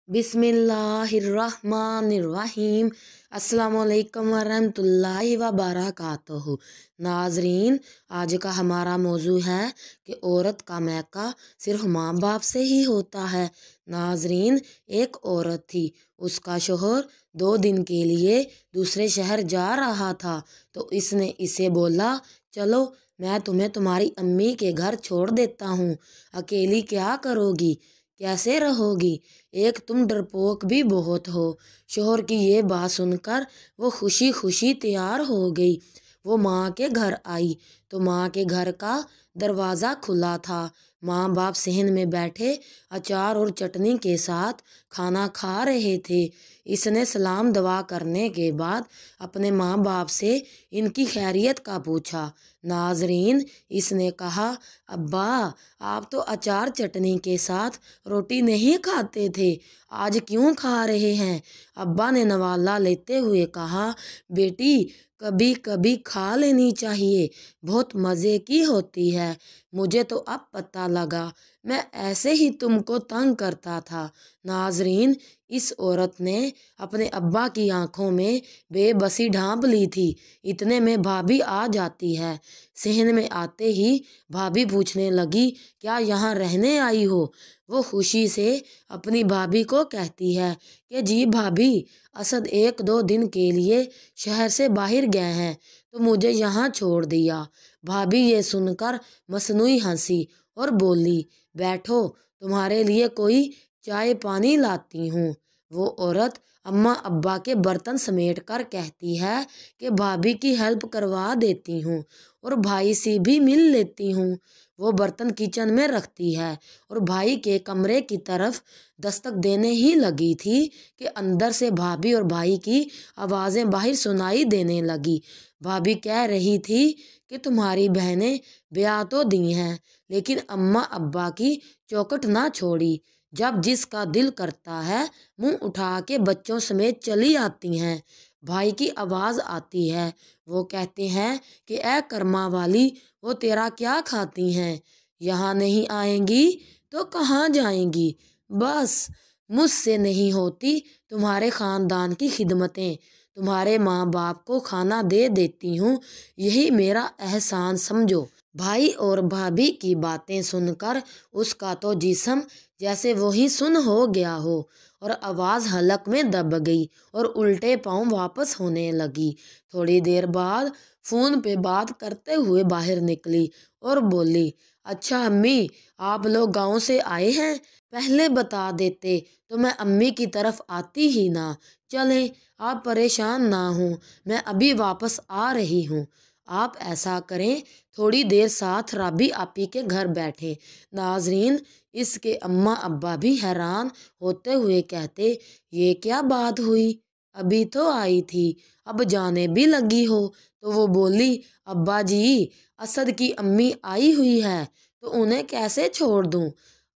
बिस्मिल्लाहिर्रहमानिर्रहीम। अस्सलामुअलैकुम वरहमतुल्लाहि वबरकातुहू। नाजरीन, आज का हमारा मौजू है कि औरत का मैका सिर्फ माँ बाप से ही होता है। नाजरीन, एक औरत थी, उसका शोहर 2 दिन के लिए दूसरे शहर जा रहा था, तो इसने इसे बोला, चलो मैं तुम्हें तुम्हारी अम्मी के घर छोड़ देता हूँ। अकेली क्या करोगी, कैसे रहोगी, एक तुम डरपोक भी बहुत हो। शोहर की ये बात सुनकर वो खुशी खुशी तैयार हो गई। वो माँ के घर आई तो माँ के घर का दरवाज़ा खुला था। माँ बाप सहन में बैठे अचार और चटनी के साथ खाना खा रहे थे। इसने सलाम दुआ करने के बाद अपने माँ बाप से इनकी खैरियत का पूछा। नाजरीन, इसने कहा, अब्बा आप तो अचार चटनी के साथ रोटी नहीं खाते थे, आज क्यों खा रहे हैं। अब्बा ने नवाला लेते हुए कहा, बेटी कभी कभी खा लेनी चाहिए, बहुत मज़े की होती है। मुझे तो अब पता लगा, मैं ऐसे ही तुमको तंग करता था। नाजरीन, इस औरत ने अपने अब्बा की आंखों में बेबसी ढांप ली थी। इतने में भाभी आ जाती है। सहन में आते ही भाभी पूछने लगी, क्या यहाँ रहने आई हो। वो खुशी से अपनी भाभी को कहती है कि जी भाभी, असद 1-2 दिन के लिए शहर से बाहर गए हैं तो मुझे यहाँ छोड़ दिया। भाभी ये सुनकर मसनूई हंसी और बोली, बैठो तुम्हारे लिए कोई चाय पानी लाती हूँ। वो औरत अम्मा अब्बा के बर्तन समेट कर कहती है कि भाभी की हेल्प करवा देती हूँ और भाई से भी मिल लेती हूँ। वो बर्तन किचन में रखती है और भाई के कमरे की तरफ दस्तक देने ही लगी थी कि अंदर से भाभी और भाई की आवाज़ें बाहर सुनाई देने लगी। भाभी कह रही थी कि तुम्हारी बहनें ब्याह तो दी हैं, लेकिन अम्मा अब्बा की चौखट ना छोड़ी। जब जिसका दिल करता है मुंह उठा के बच्चों समेत चली आती हैं। भाई की आवाज़ आती है, वो कहते हैं कि ए कर्मा वाली, वो तेरा क्या खाती हैं, यहाँ नहीं आएंगी तो कहाँ जाएंगी। बस मुझसे नहीं होती तुम्हारे ख़ानदान की खिदमतें, तुम्हारे माँ बाप को खाना दे देती हूँ, यही मेरा एहसान समझो। भाई और भाभी की बातें सुनकर उसका तो जिस्म जैसे वही सुन हो गया हो और आवाज़ हलक में दब गई और उल्टे पाँव वापस होने लगी। थोड़ी देर बाद फ़ोन पे बात करते हुए बाहर निकली और बोली, अच्छा अम्मी, आप लोग गांव से आए हैं, पहले बता देते तो मैं अम्मी की तरफ आती ही ना। चलें, आप परेशान ना हों, मैं अभी वापस आ रही हूँ। आप ऐसा करें, थोड़ी देर साथ राबी आपी के घर बैठे। नाजरीन, इसके अम्मा अब्बा भी हैरान होते हुए कहते, ये क्या बात हुई, अभी तो आई थी, अब जाने भी लगी हो। तो वो बोली, अब्बा जी, असद की अम्मी आई हुई है तो उन्हें कैसे छोड़ दूँ,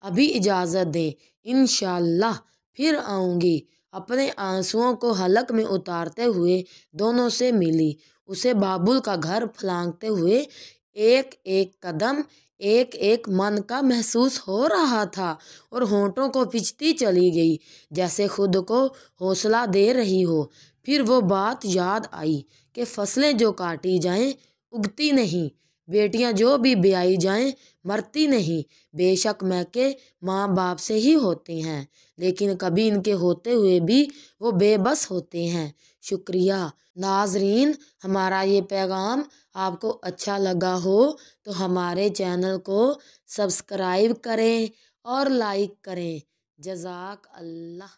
अभी इजाज़त दें, इंशाअल्लाह फिर आऊँगी। अपने आंसुओं को हलक में उतारते हुए दोनों से मिली। उसे बाबुल का घर फलांगते हुए एक एक कदम एक एक मन का महसूस हो रहा था और होंठों को खिंचती चली गई, जैसे खुद को हौसला दे रही हो। फिर वो बात याद आई कि फसलें जो काटी जाएं उगती नहीं, बेटियां जो भी ब्याई जाएं मरती नहीं। बेशक मैके माँ बाप से ही होते हैं, लेकिन कभी इनके होते हुए भी वो बेबस होते हैं। शुक्रिया। नाजरीन, हमारा ये पैगाम आपको अच्छा लगा हो तो हमारे चैनल को सब्सक्राइब करें और लाइक करें। जज़ाक अल्लाह।